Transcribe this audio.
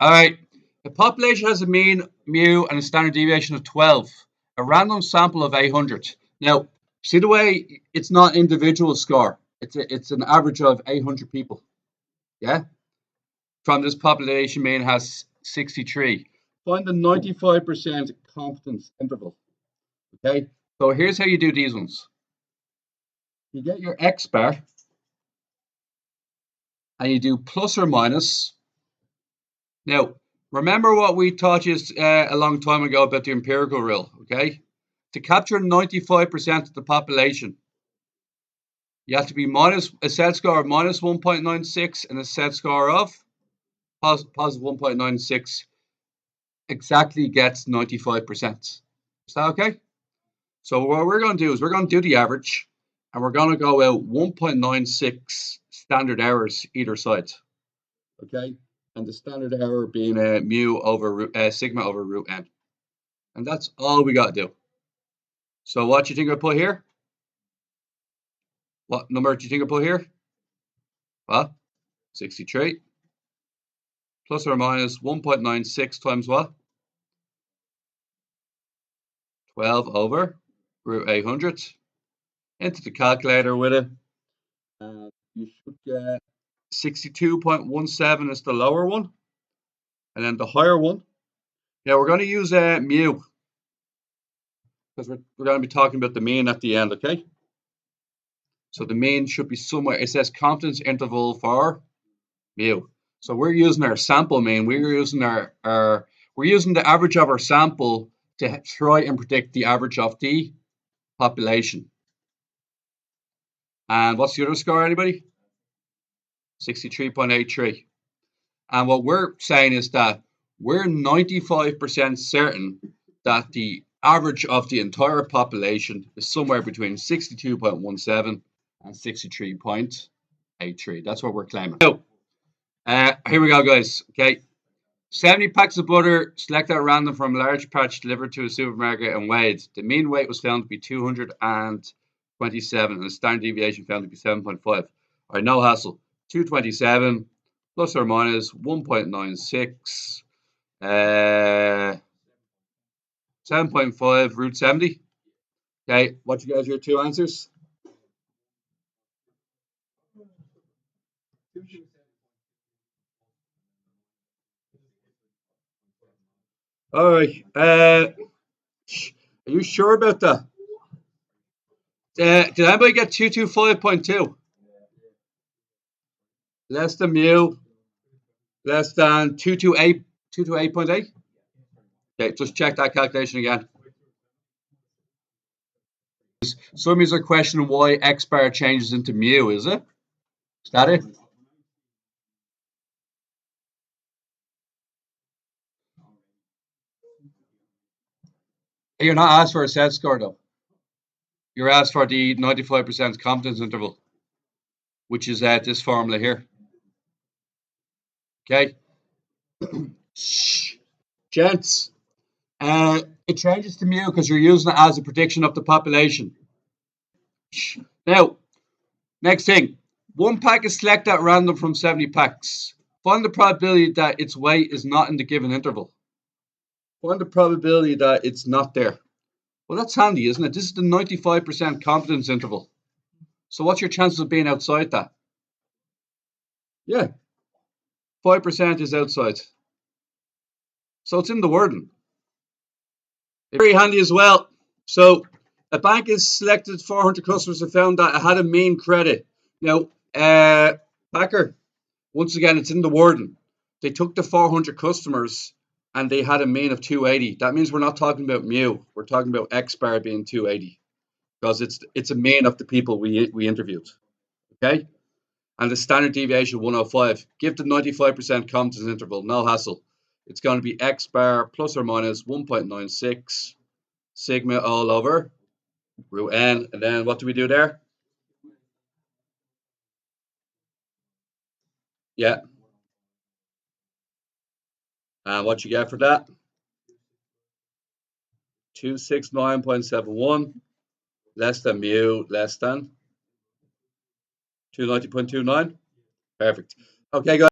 All right. The population has a mean mu and a standard deviation of 12. A random sample of 800. Now, see the way it's not individual score. It's an average of 800 people. Yeah. From this population mean has 63. Find the 95% confidence interval. Okay. So here's how you do these ones. You get your X bar and you do plus or minus. Now, remember what we taught you a long time ago about the empirical rule, okay? To capture 95% of the population, you have to be minus a set score of minus 1.96 and a set score of positive 1.96 exactly gets 95%. Is that okay? So what we're going to do is we're going to do the average and we're going to go out 1.96 standard errors either side, okay? And the standard error being mu over sigma over root n. And that's all we got to do. So what do you think I put here? What number do you think I put here? What? 63. Plus or minus 1.96 times what? 12 over root 800. Into the calculator with it. And you should get 62.17 is the lower one. And then the higher one. Yeah, we're going to use mu. Because we're going to be talking about the mean at the end, okay? So the mean should be somewhere. It says confidence interval for mu. So we're using our sample mean. We're using we're using the average of our sample to try and predict the average of the population. And what's the other score, anybody? 63.83. And what we're saying is that we're 95% certain that the average of the entire population is somewhere between 62.17 and 63.83. That's what we're claiming. So, here we go, guys. Okay. 70 packs of butter selected at random from a large patch delivered to a supermarket and weighed. The mean weight was found to be 227 and the standard deviation found to be 7.5. All right, no hassle. 227 plus or minus 1.96. 7.5 root 70. Okay, what you guys your two answers? All right. Are you sure about that? Did anybody get 225.2? Less than mu. Less than 228.8? Okay, just check that calculation again. Some are questioning why X bar changes into mu, is it? Is that it? You're not asked for a set score though. You're asked for the 95% confidence interval, which is this formula here. Okay. Gents, it changes to mu because you're using it as a prediction of the population. Now, next thing. One pack is selected at random from 70 packs. Find the probability that its weight is not in the given interval. Find the probability that it's not there. Well, that's handy, isn't it? This is the 95% confidence interval. So what's your chances of being outside that? Yeah. 5% is outside. So it's in the wording. It's very handy as well. So a bank is selected 400 customers and found that it had a mean credit. Now, Packer, once again, it's in the wording. They took the 400 customers and they had a mean of 280. That means we're not talking about mu. We're talking about X bar being 280 because it's a mean of the people we interviewed. Okay? And the standard deviation 105. Give the 95% confidence interval, no hassle. It's going to be X bar plus or minus 1.96 sigma all over root n. And then what do we do there? Yeah. And what you get for that? 269.71 less than mu less than 290.29. Perfect. Okay, guys.